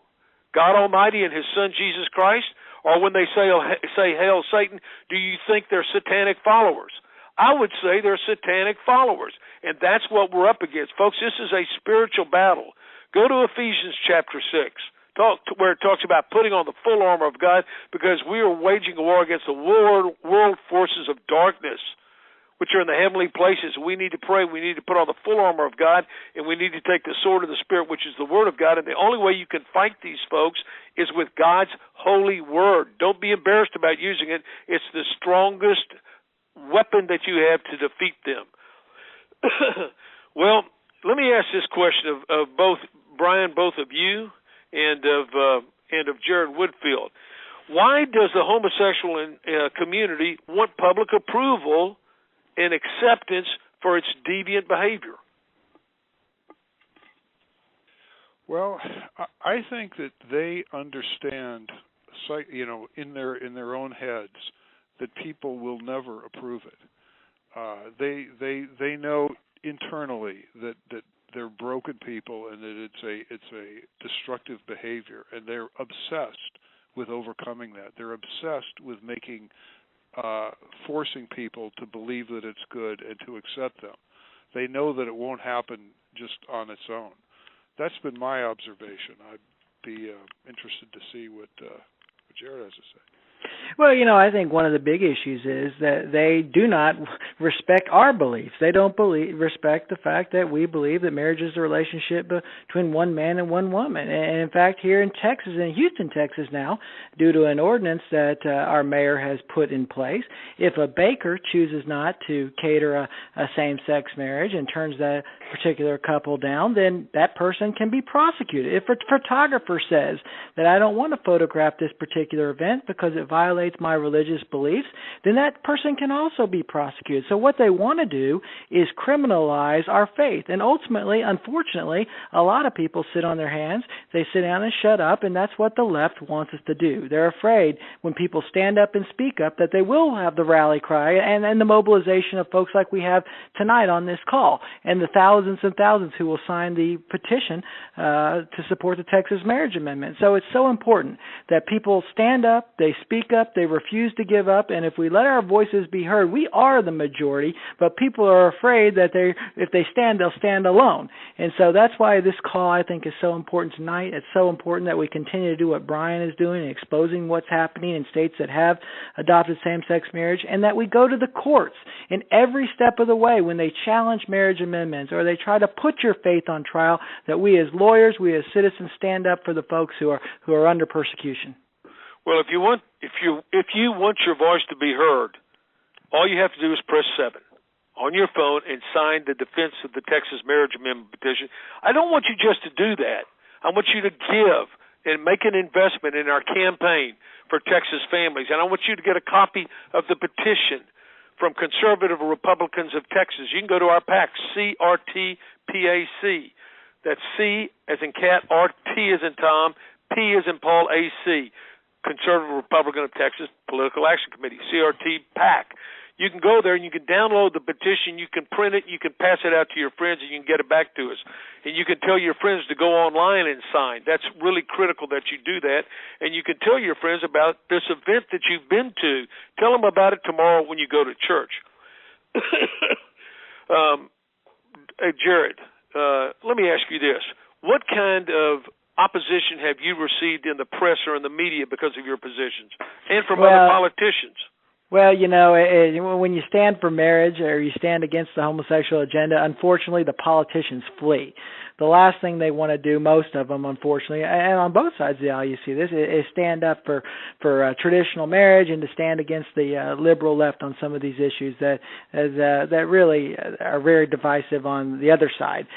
God Almighty and His Son Jesus Christ? Or when they say "Hail Satan," do you think they're satanic followers? I would say they're satanic followers, and that's what we're up against. Folks, this is a spiritual battle. Go to Ephesians chapter 6. Where it talks about putting on the full armor of God, because we are waging a war against the world forces of darkness, which are in the heavenly places. We need to pray. We need to put on the full armor of God, and we need to take the sword of the Spirit, which is the Word of God. And the only way you can fight these folks is with God's holy Word. Don't be embarrassed about using it. It's the strongest weapon that you have to defeat them. Well, let me ask this question of both Brian, both of you, and of Jared Woodfield. Why does the homosexual community want public approval and acceptance for its deviant behavior? Well, I think that they understand, in their own heads, that people will never approve it. They know internally that they're broken people and that it's a destructive behavior, and they're obsessed with overcoming that. They're obsessed with forcing people to believe that it's good and to accept them. They know that it won't happen just on its own. That's been my observation. I'd be interested to see what Jared has to say. Well, I think one of the big issues is that they do not respect our beliefs. They don't respect the fact that we believe that marriage is a relationship between one man and one woman. And in fact, here in Texas, in Houston, Texas now, due to an ordinance that our mayor has put in place, if a baker chooses not to cater a same-sex marriage and turns that particular couple down, then that person can be prosecuted. If a photographer says that I don't want to photograph this particular event because it violates my religious beliefs, then that person can also be prosecuted. So what they want to do is criminalize our faith. And ultimately, unfortunately, a lot of people sit on their hands. They sit down and shut up, and that's what the left wants us to do. They're afraid when people stand up and speak up that they will have the rally cry and the mobilization of folks like we have tonight on this call, and the thousands and thousands who will sign the petition to support the Texas Marriage Amendment. So it's so important that people stand up, they speak up, they refuse to give up, and if we let our voices be heard, we are the majority, but people are afraid that if they stand, they'll stand alone. And so that's why this call, I think, is so important tonight. It's so important that we continue to do what Brian is doing, exposing what's happening in states that have adopted same-sex marriage, and that we go to the courts in every step of the way when they challenge marriage amendments or they try to put your faith on trial, that we as lawyers, we as citizens stand up for the folks who are under persecution. Well, if you want your voice to be heard, all you have to do is press 7 on your phone and sign the defense of the Texas Marriage Amendment petition. I don't want you just to do that. I want you to give and make an investment in our campaign for Texas families. And I want you to get a copy of the petition from Conservative Republicans of Texas. You can go to our PAC, CRTPAC. That's C as in cat, R-T as in Tom, P as in Paul, A-C. Conservative Republican of Texas Political Action Committee, CRT PAC. You can go there and you can download the petition, you can print it, you can pass it out to your friends, and you can get it back to us. And you can tell your friends to go online and sign. That's really critical that you do that. And you can tell your friends about this event that you've been to. Tell them about it tomorrow when you go to church. Jared, let me ask you this. What kind of opposition have you received in the press or in the media because of your positions and from other politicians? Well, when you stand for marriage or you stand against the homosexual agenda, unfortunately, the politicians flee. The last thing they want to do, most of them, unfortunately, and on both sides of the aisle you see this, is stand up for traditional marriage and to stand against the liberal left on some of these issues that really are very divisive on the other side.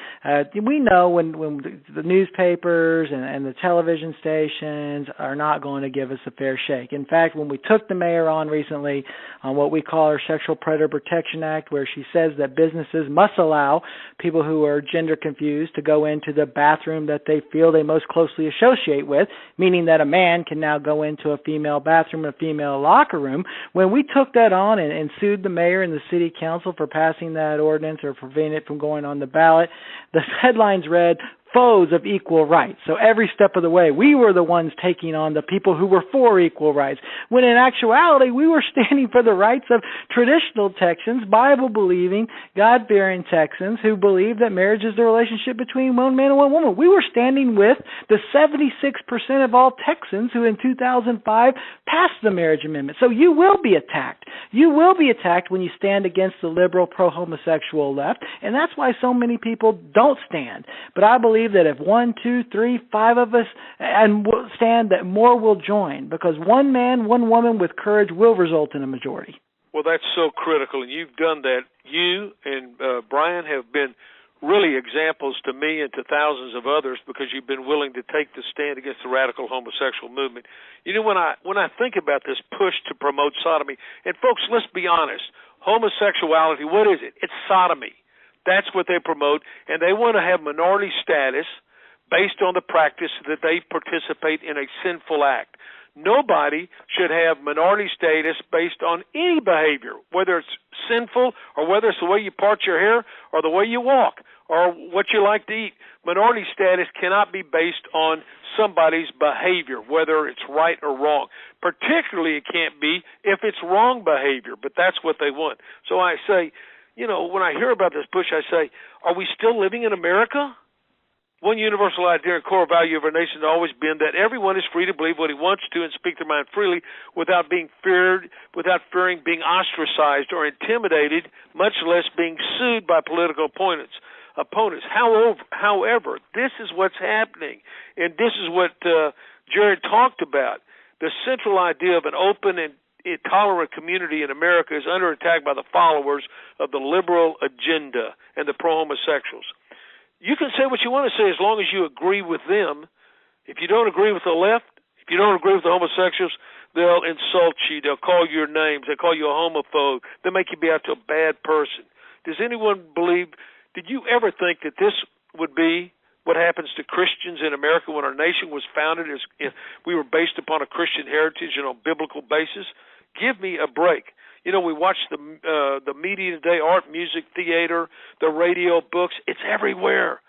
We know when the newspapers and the television stations are not going to give us a fair shake. In fact, when we took the mayor on recently on what we call our Sexual Predator Protection Act, where she says that businesses must allow people who are gender confused to go into the bathroom that they feel they most closely associate with, meaning that a man can now go into a female bathroom and a female locker room. When we took that on and sued the mayor and the city council for passing that ordinance or preventing it from going on the ballot, the headlines read, "Foes of equal rights." So every step of the way, we were the ones taking on the people who were for equal rights, when in actuality, we were standing for the rights of traditional Texans, Bible-believing, God-fearing Texans who believe that marriage is the relationship between one man and one woman. We were standing with the 76% of all Texans who in 2005 passed the marriage amendment. So you will be attacked. You will be attacked when you stand against the liberal pro-homosexual left, and that's why so many people don't stand. But I believe that if 1, 2, 3, 5 of us and stand, that more will join, because one man, one woman with courage will result in a majority. Well, that's so critical, and you've done that. You and Brian have been really examples to me and to thousands of others, because you've been willing to take the stand against the radical homosexual movement. You know, when I think about this push to promote sodomy, and folks, let's be honest, homosexuality, what is it? It's sodomy. That's what they promote, and they want to have minority status based on the practice that they participate in a sinful act. Nobody should have minority status based on any behavior, whether it's sinful or whether it's the way you part your hair or the way you walk or what you like to eat. Minority status cannot be based on somebody's behavior, whether it's right or wrong. Particularly, it can't be if it's wrong behavior, but that's what they want. So I say, when I hear about this push, I say, are we still living in America? One universal idea and core value of our nation has always been that everyone is free to believe what he wants to and speak their mind freely without being fearing being ostracized or intimidated, much less being sued by political opponents. However, this is what's happening, and this is what Jared talked about. The central idea of an open and tolerant community in America is under attack by the followers of the liberal agenda and the pro-homosexuals. You can say what you want to say as long as you agree with them. If you don't agree with the left, if you don't agree with the homosexuals, They'll insult you. They'll call you your names. They'll call you a homophobe. They'll make you be out to a bad person. Does anyone believe, did you ever think that this would be what happens to Christians in America when our nation was founded as we were based upon a Christian heritage and on a biblical basis? Give me a break. You know, we watch the media today, art, music, theater, the radio, books. It's everywhere.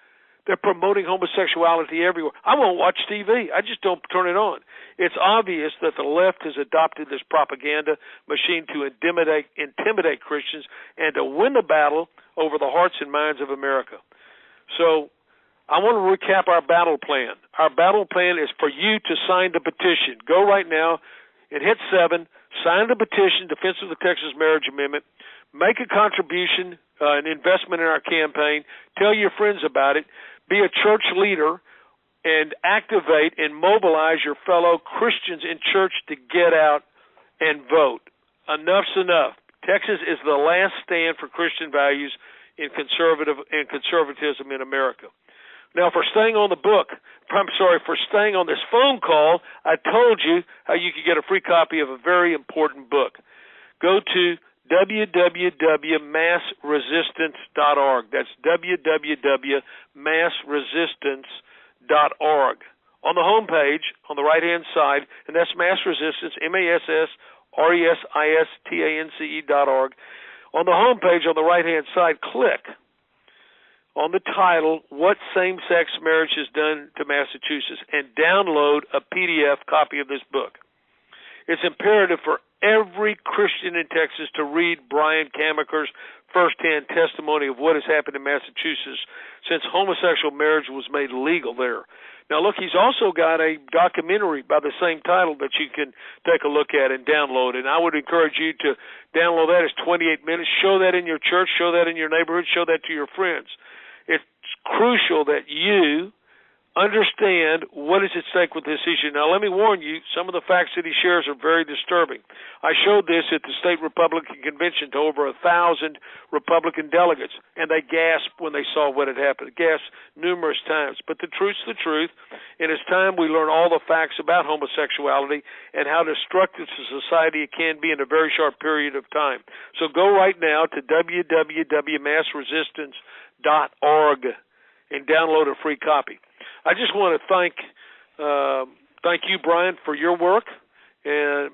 They're promoting homosexuality everywhere. I won't watch TV. I just don't turn it on. It's obvious that the left has adopted this propaganda machine to intimidate Christians and to win the battle over the hearts and minds of America. So I want to recap our battle plan. Our battle plan is for you to sign the petition. Go right now and hit 7. Sign the petition, Defense of the Texas Marriage Amendment. Make a contribution, an investment in our campaign. Tell your friends about it. Be a church leader and activate and mobilize your fellow Christians in church to get out and vote. Enough's enough. Texas is the last stand for Christian values in conservatism in America. Now, for staying on for staying on this phone call, I told you how you could get a free copy of a very important book. Go to www.massresistance.org. That's www.massresistance.org. On the home page, on the right-hand side, and that's Mass Resistance, MassResistance.org. On the home page, on the right-hand side, click on the title, What Same-Sex Marriage Has Done to Massachusetts, and download a PDF copy of this book. It's imperative for every Christian in Texas to read Brian Kamaker's firsthand testimony of what has happened in Massachusetts since homosexual marriage was made legal there. Now, look, he's also got a documentary by the same title that you can take a look at and download, and I would encourage you to download that. It's 28 minutes. Show that in your church. Show that in your neighborhood. Show that to your friends. It's crucial that you understand what is at stake with this issue. Now, let me warn you, some of the facts that he shares are very disturbing. I showed this at the state Republican convention to over 1,000 Republican delegates, and they gasped when they saw what had happened. Gasped numerous times. But the truth's the truth, and it's time we learn all the facts about homosexuality and how destructive to society it can be in a very short period of time. So go right now to www.massresistance.org and download a free copy. I just want to thank you, Brian, for your work and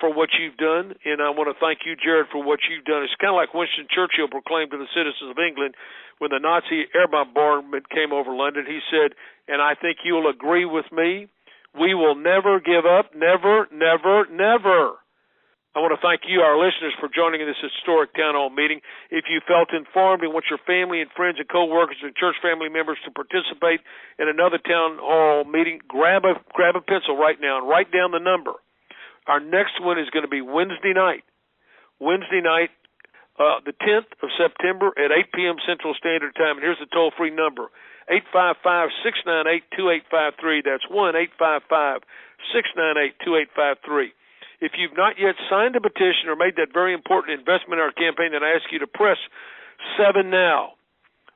for what you've done, and I want to thank you, Jared, for what you've done. It's kind of like Winston Churchill proclaimed to the citizens of England when the Nazi air bombardment came over London. He said, and I think you'll agree with me, we will never give up, never, never, never. I want to thank you, our listeners, for joining in this historic town hall meeting. If you felt informed and want your family and friends and co-workers and church family members to participate in another town hall meeting, grab a pencil right now and write down the number. Our next one is going to be Wednesday night, the 10th of September at 8 p.m. Central Standard Time. And here's the toll-free number, 855-698-2853. That's 1-855-698-2853. If you've not yet signed a petition or made that very important investment in our campaign, then I ask you to press 7 now.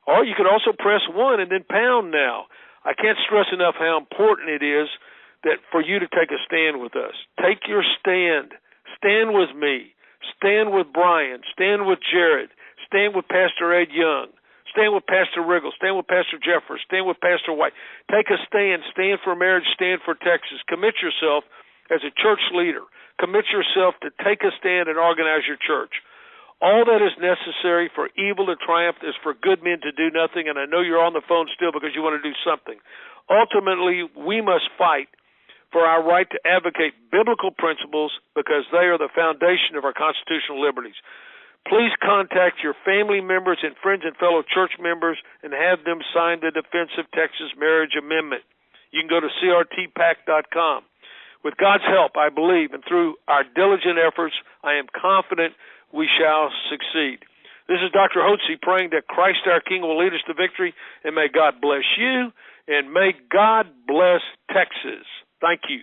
Or you could also press 1 and then pound now. I can't stress enough how important it is that for you to take a stand with us. Take your stand. Stand with me. Stand with Brian. Stand with Jared. Stand with Pastor Ed Young. Stand with Pastor Riggle. Stand with Pastor Jeffers. Stand with Pastor White. Take a stand. Stand for marriage. Stand for Texas. Commit yourself as a church leader. Commit yourself to take a stand and organize your church. All that is necessary for evil to triumph is for good men to do nothing, and I know you're on the phone still because you want to do something. Ultimately, we must fight for our right to advocate biblical principles because they are the foundation of our constitutional liberties. Please contact your family members and friends and fellow church members and have them sign the Defense of Texas Marriage Amendment. You can go to crtpac.com. With God's help, I believe, and through our diligent efforts, I am confident we shall succeed. This is Dr. Hotze praying that Christ our King will lead us to victory, and may God bless you, and may God bless Texas. Thank you.